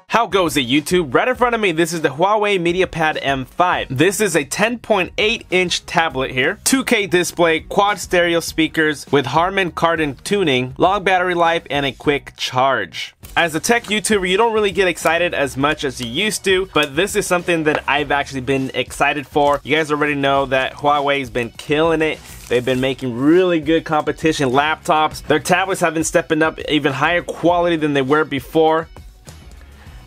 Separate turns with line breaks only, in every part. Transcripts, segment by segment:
How goes it, YouTube? Right in front of me, this is the Huawei MediaPad M5. This is a 10.8-inch tablet here, 2K display, quad stereo speakers with Harman Kardon tuning, long battery life, and a quick charge. As a tech YouTuber, you don't really get excited as much as you used to, but this is something that I've actually been excited for. You guys already know that Huawei's been killing it. They've been making really good competition laptops. Their tablets have been stepping up even higher quality than they were before.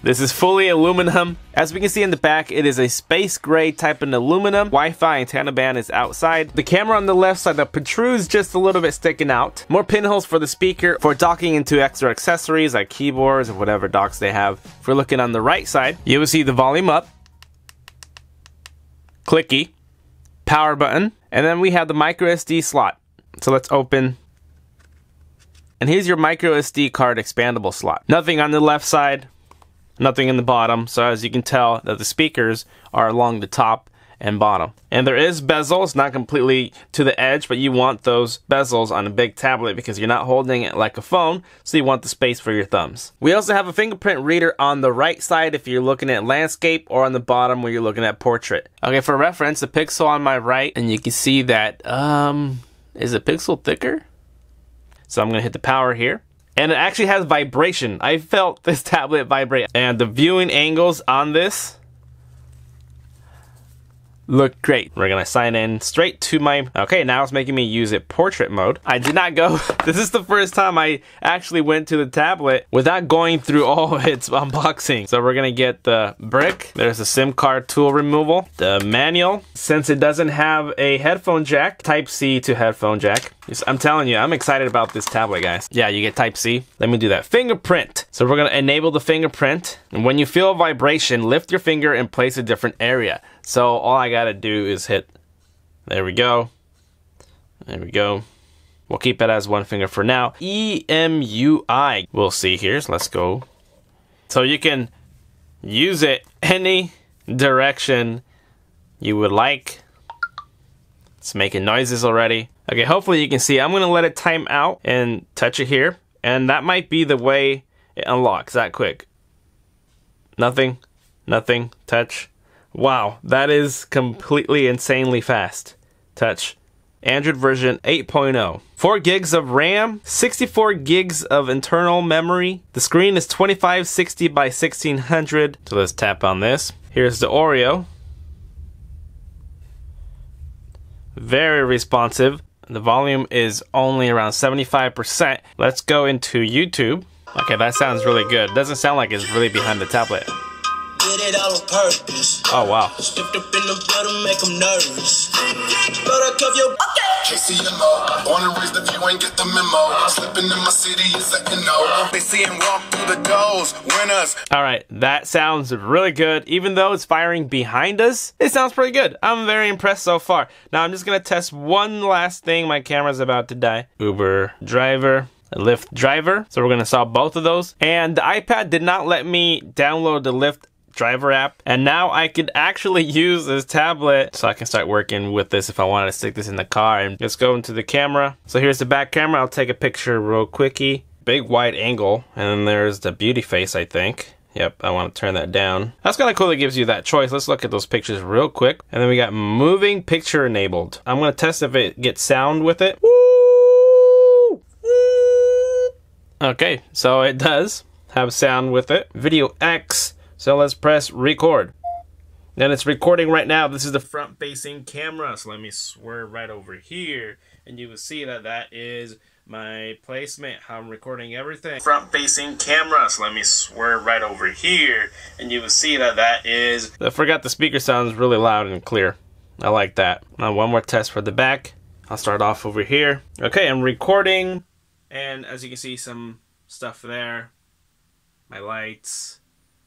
This is fully aluminum. As we can see in the back, it is a space gray type of aluminum. Wi-Fi antenna band is outside. The camera on the left side that protrudes just a little bit sticking out. More pinholes for the speaker for docking into extra accessories like keyboards or whatever docks they have. If we're looking on the right side, you will see the volume up, clicky, power button, and then we have the micro SD slot. So let's open. And here's your micro SD card expandable slot. Nothing on the left side. Nothing in the bottom, so as you can tell that the speakers are along the top and bottom. And there is bezels, not completely to the edge, but you want those bezels on a big tablet because you're not holding it like a phone, so you want the space for your thumbs. We also have a fingerprint reader on the right side if you're looking at landscape, or on the bottom where you're looking at portrait. Okay, for reference, the pixel on my right, and you can see that, is the pixel thicker? So I'm gonna hit the power here. And it actually has vibration. I felt this tablet vibrate. And the viewing angles on this look great. We're gonna sign in straight to my... Okay, now it's making me use it portrait mode. I did not go... This is the first time I actually went to the tablet without going through all its unboxing. So we're gonna get the brick. There's a SIM card tool removal. The manual. Since it doesn't have a headphone jack, Type-C to headphone jack. I'm telling you, I'm excited about this tablet, guys. Yeah, you get Type-C. Let me do that. Fingerprint. So we're gonna enable the fingerprint. And when you feel a vibration, lift your finger and place a different area. So all I gotta do is hit, there we go. There we go. We'll keep it as one finger for now. EMUI, we'll see here, so let's go. So you can use it any direction you would like. It's making noises already. Okay, hopefully you can see. I'm gonna let it time out and touch it here. And that might be the way it unlocks that quick. Nothing, nothing, touch. Wow, that is completely insanely fast. Touch. Android version 8.0. 4 gigs of RAM, 64 gigs of internal memory. The screen is 2560 by 1600. So let's tap on this. Here's the Oreo. Very responsive. The volume is only around 75%. Let's go into YouTube. Okay, that sounds really good. Doesn't sound like it's really behind the tablet.
Did it all on purpose.
Oh wow.
Stepped up in the building, make them nervous. Better cuff your
KCMO, born and raised if you ain't get the memo. Slipping in my city is a no. They see him walk through the doors, winners.
Alright, that sounds really good. Even though it's firing behind us, it sounds pretty good. I'm very impressed so far. Now I'm just gonna test one last thing. My camera's about to die. Uber driver. Lyft driver. So we're gonna solve both of those. And the iPad did not let me download the Lyft driver app, and now I could actually use this tablet so I can start working with this if I wanted to stick this in the car. And let's go into the camera. So here's the back camera. I'll take a picture real quickie. Big wide angle, and then there's the beauty face, I think. Yep, I want to turn that down. That's kind of cool. It gives you that choice. Let's look at those pictures real quick. And then we got moving picture enabled. I'm gonna test if it gets sound with it. Woo! Okay, so it does have sound with it. Video X. So let's press record. And it's recording right now. This is the front facing camera. So let me swerve right over here. And you will see that that is my placement, how I'm recording everything. Front facing camera. So let me swerve right over here. And you will see that that is... I forgot the speaker sounds really loud and clear. I like that. Now one more test for the back. I'll start off over here. Okay, I'm recording. And as you can see, some stuff there. My lights.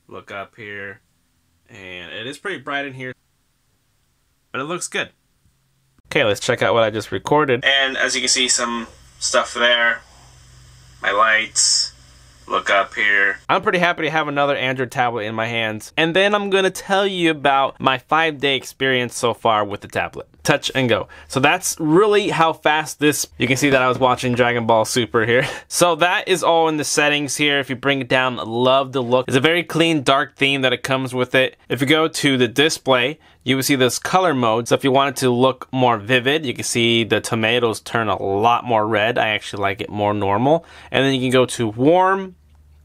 Look up here, and it is pretty bright in here, but it looks good. Okay, let's check out what I just recorded. And as you can see, some stuff there. My lights. look up here. I'm pretty happy to have another Android tablet in my hands. And then I'm gonna tell you about my 5-day experience so far with the tablet. Touch and go. So that's really how fast this, you can see that I was watching Dragon Ball Super here. So that is all in the settings here. If you bring it down, love the look. It's a very clean, dark theme that it comes with it. If you go to the display, you will see this color mode. So if you want it to look more vivid, you can see the tomatoes turn a lot more red. I actually like it more normal. And then you can go to warm,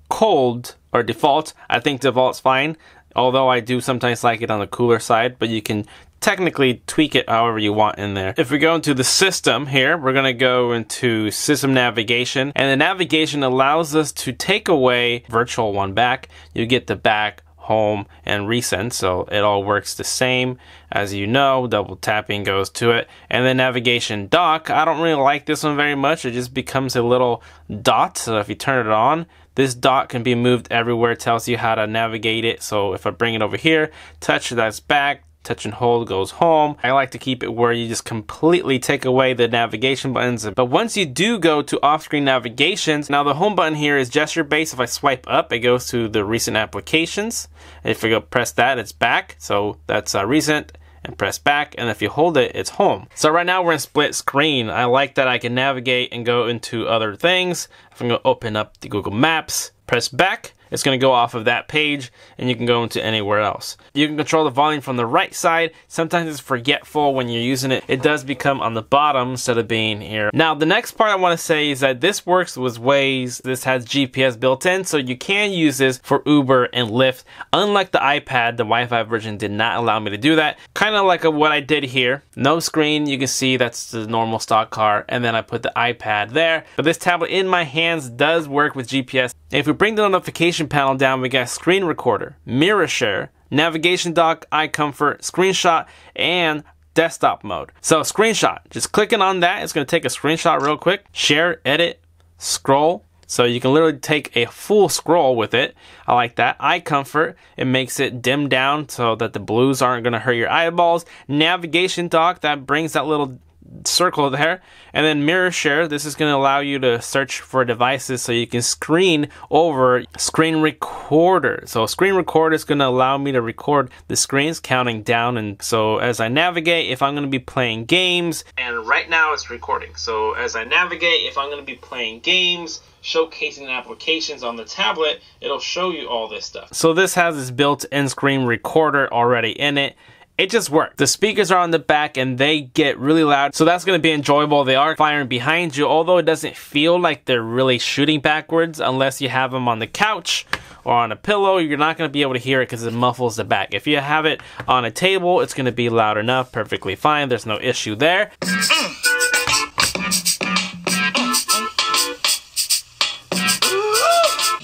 cold, or default. I think default's fine, although I do sometimes like it on the cooler side, but you can technically tweak it however you want in there. If we go into the system here, we're gonna go into system navigation, and the navigation allows us to take away virtual one back. You get the back, home, and recent, so it all works the same. As you know, double tapping goes to it. And then navigation dock, I don't really like this one very much. It just becomes a little dot, so if you turn it on, this dot can be moved everywhere. It tells you how to navigate it. So if I bring it over here, touch, that's back, touch and hold goes home. I like to keep it where you just completely take away the navigation buttons. But once you do go to off-screen navigations, now the home button here is gesture based. If I swipe up, it goes to the recent applications. If I go press that, it's back. So that's recent, and press back. And if you hold it, it's home. So right now we're in split screen. I like that I can navigate and go into other things. If I'm gonna open up the Google Maps, press back, it's going to go off of that page and you can go into anywhere else. You can control the volume from the right side. Sometimes it's forgetful when you're using it. It does become on the bottom instead of being here. Now the next part I want to say is that this works with Waze. This has GPS built in, so you can use this for Uber and Lyft. Unlike the iPad, the Wi-Fi version did not allow me to do that. Kind of like what I did here. No screen, you can see that's the normal stock car, and then I put the iPad there. But this tablet in my hands does work with GPS. If we bring the notification panel down, we got screen recorder, mirror share, navigation dock, eye comfort, screenshot, and desktop mode. So screenshot, just clicking on that, it's going to take a screenshot real quick. Share, edit, scroll. So you can literally take a full scroll with it. I like that. Eye comfort, it makes it dim down so that the blues aren't going to hurt your eyeballs. Navigation dock, that brings that little circle there. And then mirror share, this is going to allow you to search for devices so you can screen over. Screen recorder, so screen recorder is going to allow me to record the screens counting down, and so as I navigate, if I'm going to be playing games, and right now it's recording, so as I navigate, if I'm going to be playing games, showcasing applications on the tablet, it'll show you all this stuff. So this has this built-in screen recorder already in it. It just worked. The speakers are on the back and they get really loud, so that's going to be enjoyable. They are firing behind you, although it doesn't feel like they're really shooting backwards unless you have them on the couch or on a pillow. You're not going to be able to hear it because it muffles the back. If you have it on a table, it's going to be loud enough, perfectly fine. There's no issue there.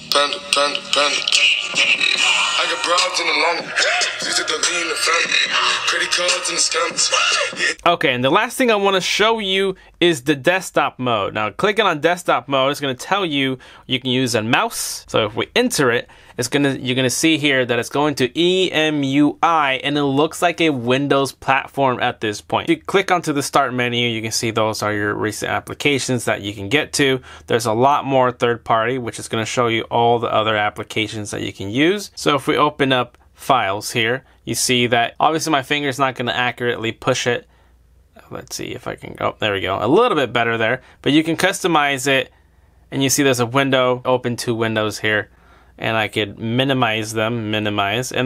Panda, panda, panda. I got broads in Atlanta. Credit cards and scams.
Okay, and the last thing I want to show you is the desktop mode. Now, clicking on desktop mode, it's going to tell you you can use a mouse. So if we enter it, you're gonna see here that it's going to EMUI, and it looks like a Windows platform at this point. If you click onto the start menu, you can see those are your recent applications that you can get to. There's a lot more third party, which is gonna show you all the other applications that you can use. So if we open up files here, you see that obviously my finger is not gonna accurately push it. Let's see if I can, oh, there we go. A little bit better there, but you can customize it, and you see there's a window, open two windows here. And I could minimize them, and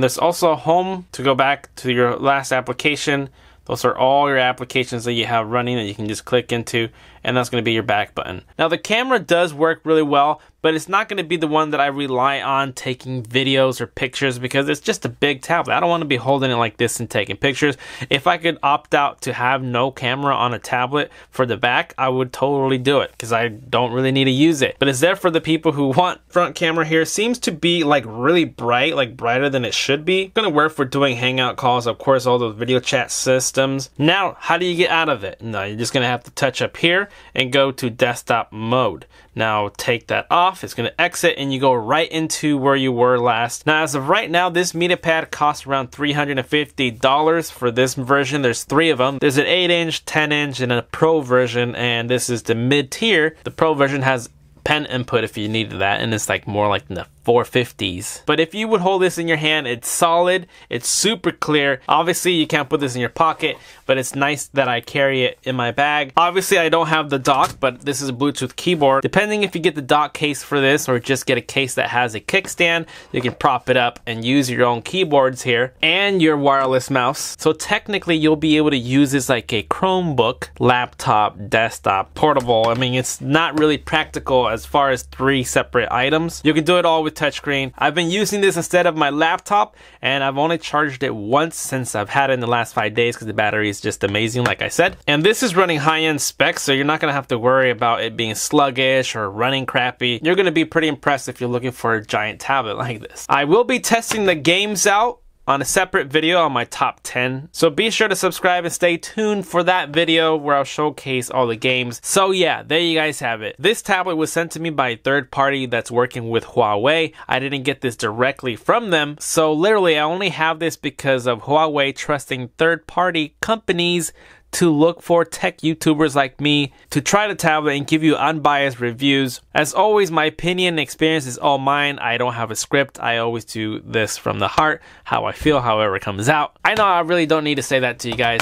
there's also home to go back to your last application. Those are all your applications that you have running that you can just click into, and that's going to be your back button. Now the camera does work really well, but it's not going to be the one that I rely on taking videos or pictures because it's just a big tablet. I don't want to be holding it like this and taking pictures. If I could opt out to have no camera on a tablet for the back, I would totally do it because I don't really need to use it. But it's there for the people who want front camera here. Seems to be like really bright, like brighter than it should be. It's going to work for doing hangout calls, of course, all those video chat systems. Now, how do you get out of it? No, you're just going to have to touch up here and go to desktop mode. Now take that off, it's going to exit, and you go right into where you were last. Now as of right now, this MediaPad costs around $350 for this version. There's 3 of them. There's an 8-inch, 10-inch, and a Pro version, and this is the mid-tier. The Pro version has pen input if you needed that, and it's like more like in the 450s. But if you would hold this in your hand, it's solid, it's super clear. Obviously you can't put this in your pocket, but it's nice that I carry it in my bag. Obviously I don't have the dock, but this is a Bluetooth keyboard. Depending if you get the dock case for this or just get a case that has a kickstand, you can prop it up and use your own keyboards here and your wireless mouse. So technically you'll be able to use this like a Chromebook, laptop, desktop, portable. I mean, it's not really practical as far as 3 separate items. You can do it all with touchscreen. I've been using this instead of my laptop, and I've only charged it once since I've had it in the last 5 days because the battery is just amazing, like I said. And this is running high-end specs, so you're not gonna have to worry about it being sluggish or running crappy. You're gonna be pretty impressed if you're looking for a giant tablet like this. I will be testing the games out on a separate video on my top 10. So be sure to subscribe and stay tuned for that video where I'll showcase all the games. So yeah, there you guys have it. This tablet was sent to me by a third party that's working with Huawei. I didn't get this directly from them. So literally I only have this because of Huawei trusting third party companies to look for tech YouTubers like me to try the tablet and give you unbiased reviews. As always, my opinion and experience is all mine. I don't have a script. I always do this from the heart, how I feel, however it comes out. I know I really don't need to say that to you guys,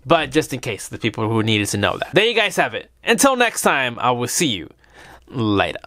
but just in case the people who needed to know that. There you guys have it. Until next time, I will see you later.